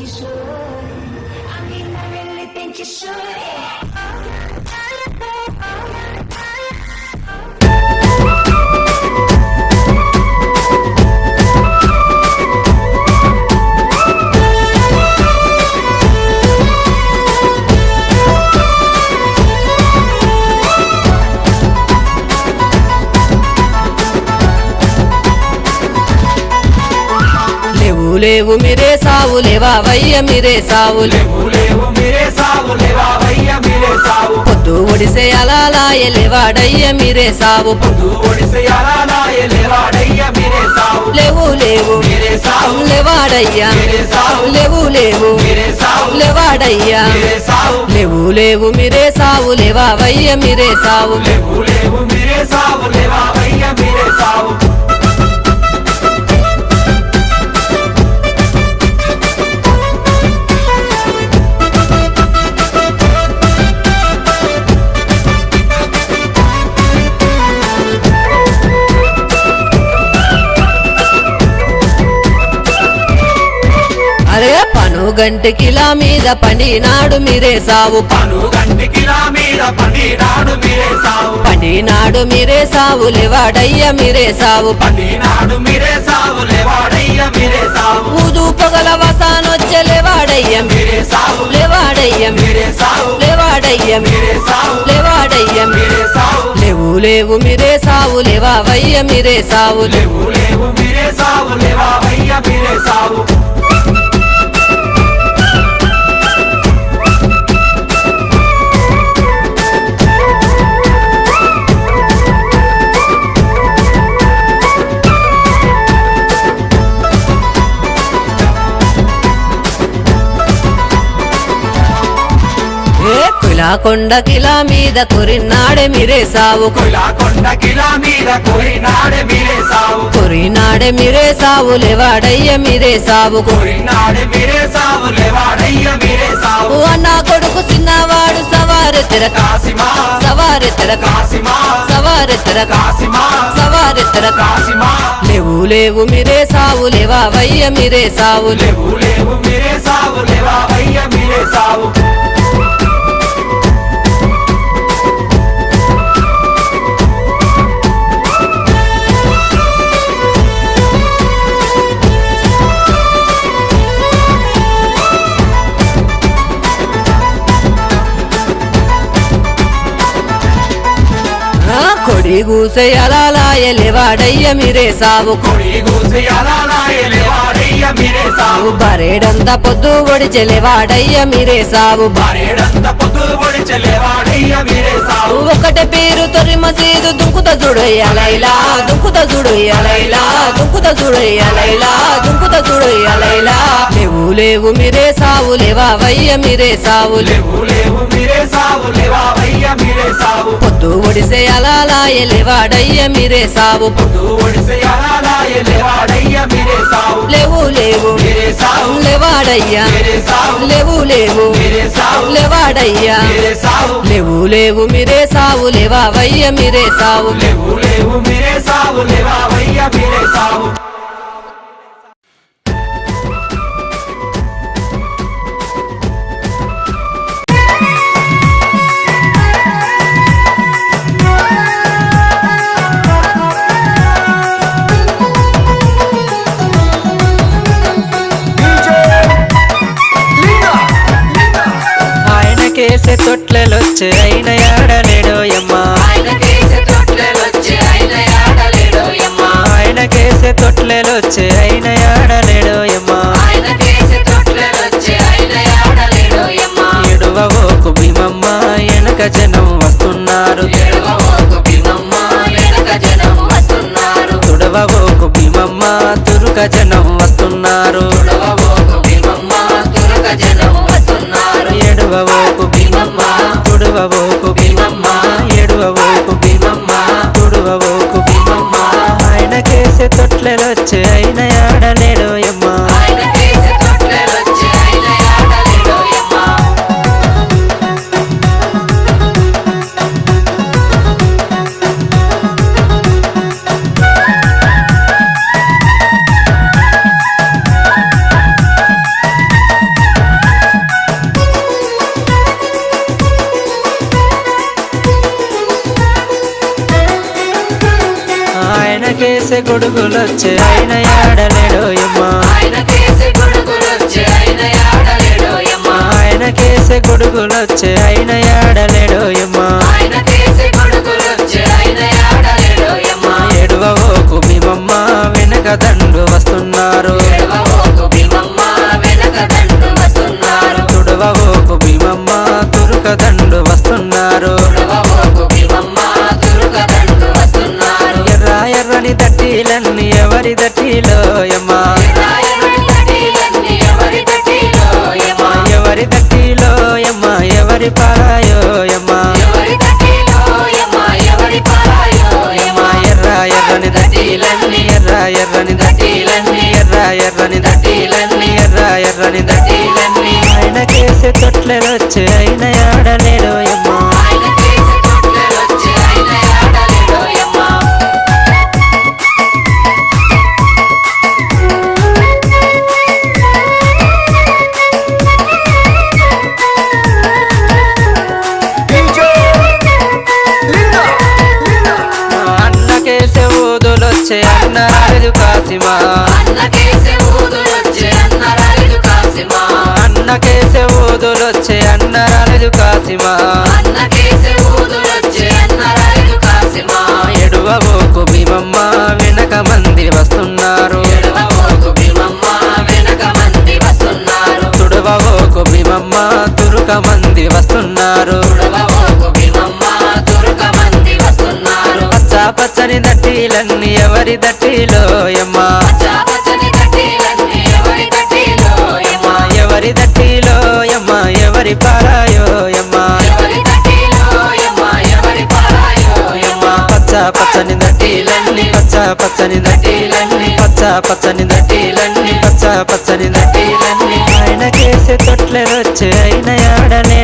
you should. I mean, I really think you should. లేవు మీరే సావు లేవా వయ్య మీరే సావు లేవు మీరే సావు లేవా వయ్య మీరే సావు పొద్దు ఒడిసే అలాలాయ లేవాడయ్య మీరే సావు పొద్దు ఒడిసే అలాలాయ లేవాడయ్య మీరే సావు లేవు లేవు మీరే సావు లేవాడయ్యా మీరే సావు లేవు లేవు మీరే సావు లేవాడయ్యా మీరే సావు లేవు మీరే సావు లేవా వయ్య మీరే సావు లేవు మీరే సావు లేవా వయ్య మీరే సావు అరే పనుగంటికిలా మీద పండినాడు మీరే సావు పనుగంటికిలా మీద పండినాడు మీరే సావు పండినాడు మీరే సావు లేవాడయ్య మీరే సావు పండినాడు మీరే సావు లేవాడయ్య మీరే సావు ఊదు పొగల వసానొచ్చే లేవాడయ్య మీరే సావు లేవాడయ్య మీరే సావు లేవాడయ్య మీరే సావు లేవాడయ్య మీరే సావు లేవు మీరే సావు లేవా వయ్య మీరే సావు లేవు మీరే సావు లేవా వయ్య మీరే సావు కొండకిలా మీద కొరినాడే మీరే సావు కొండకిలా మీద కొరినాడే మీరే సావు కొరినాడే మీరే సావు లేవాడయ్య మీరే సావు కొరినాడే మీరే సావు లేవాడయ్య మీరే సావు అన్న కొడుకు చిన్నవాడు సవారెత్తర కాసిమా సవారెత్తర కాసిమా సవారెత్తర కాసిమా సవారెత్తర కాసిమా లేవు మీరే సావు లేవా వయ్య మీరే సావు లేవు మీరే సావు లేవా వయ్య మీరే సావు కొడి గూసే అలాలాయ లేవాడయ్య మీరే సావు కొడి గూసే అలాలాయ లేవాడయ్య మీరే సావు బరేడంత పొద్దు ఒడిచె లేవాడయ్య మీరే సావు బరేడంత పొద్దు ఒడిచె లేవాడయ్య మీరే సావు ఒకటే పేరు తొరి మసీదు దుంకుత చూడయ్య లైలా దుంకుత చూడయ్య లైలా దుంకుత చూడయ్య లైలా దుంకుత చూడయ్య లైలా లేవు మీరే సావు లేవా వయ్య మీరే సావు లేవు మీరే సావు లేవా వయ్య మీరే సావు పొద్దు ఒడిసే అలాలాయ లేవాడయ్య మీరే సావు పొద్దు ఒడిసే అలాలాయ లేవాడయ్య మీరే సావు లేవు మీరే సావు లేవాడయ్యా మీరే సావు లేవు మీరే సావు లేవాడయ్యా మీరే సావు లేవు మీరే సావు లేవా వయ్య మీరే సావు లేవు మీరే సావు లేవా వయ్య మీరే సావు కేసే తొట్లెలొచ్చే అయిన ఆడలేడోయమ్మా ఆయన కేసే తొట్లెలొచ్చే అయిన ఆడలేడోయమ్మా ఎడువవోకు భీమమ్మ వెనక జనం వస్తున్నారు తుడవవోకు భీమమ్మ తురుక జనం వస్తున్నారు ఎడువవోకు భీమమ్మ తుడవవోకు భీమమ్మ ఎడువవోకు భీమమ్మ తుడవవోకు భీమమ్మ ఆయన కేసే తొట్లెలొచ్చే అయిన ఆడలేడు కేసే గొడుగులొచ్చే ఆయన ఆడలేడోయమ్మ ఆయన కేసే గొడుగులొచ్చే ఆయన ఆడలేడోయమ్మ ఆయన కేసే గొడుగులొచ్చే ఆయన ఆడలేడోయమ్మ ఆయన కేసే గొడుగులొచ్చే ఆయన ఆడలేడోయమ్మ ఏడువవోకు భీమమ్మ వెనక దండు వస్తున్నారు ఏడవబోకు భీమమ్మ వెనక దండు వస్తున్నారు తుడవవోకు భీమమ్మ తురుక దండు వస్తున్నారు ఏడవబోకు భీమమ్మ తురుక దండు వస్తున్నారు ఎర్ర ఎర్రని దట్టిలన్నీ ఎవరి దట్టిలోయమ్మ రాయనుడి తటిలన్నీ ఎవరి తటిలోయమ్మ ఎవరి దట్టిలోయమ్మ ఎవరి పారాయోయమ్మ ఎవరి తటిలోయమ్మ ఎవరి పారాయోయమ్మ ఎర్ర ఎర్రని దట్టిలన్నీ ఎర్ర ఎర్రని దట్టిలన్నీ ఎర్ర ఎర్రని దట్టిలన్నీ ఎర్ర ఎర్రని దట్టిలన్నీ ఆయన కేసే తొట్లెలొచ్చే ఆయన ఆడలేడోయమ్మ ఆయన కేసే తొట్లెలొచ్చే ఆయన ఆడలేడోయమ్మ అన్న కేసే ఊదులొచ్చే అన్న రాలేదు కాసిమా అన్న కేసే ఊదులొచ్చే అన్న రాలేదు కాసిమా అన్న కేసే ఊదులొచ్చే అన్న రాలేదు కాసిమా అన్న కేసే ఊదులొచ్చే అన్న రాలేదు కాసిమా ఎడువబోకు భీమమ్మ వెనక మంది వస్తున్నారు ఏడవబోకు భీమమ్మ వెనక మంది వస్తున్నారు తుడవబోకు భీమమ్మ తురుక మంది వస్తున్నారు ఏడవబోకు భీమమ్మ తురుక మంది వస్తున్నారు పచ్చ పచ్చని దట్టిలన్నీ ఎవరి దట్టిలోయమ్మ పచ్చని తటిలన్నీ ఎవరి తటిలోయమ్మ ఎవరి దట్టిలోయమ్మ ఎవరి పారాయోయమ్మ ఎవరి తటిలోయమ్మ ఎవరి పారాయోయమ్మ పచ్చ పచ్చని దట్టిలన్నీ పచ్చ పచ్చని దట్టిలన్నీ పచ్చ పచ్చని దట్టిలన్నీ పచ్చ పచ్చని దట్టిలన్నీ ఆయన కేసే తొట్లెలొచ్చే ఆయన ఆడలే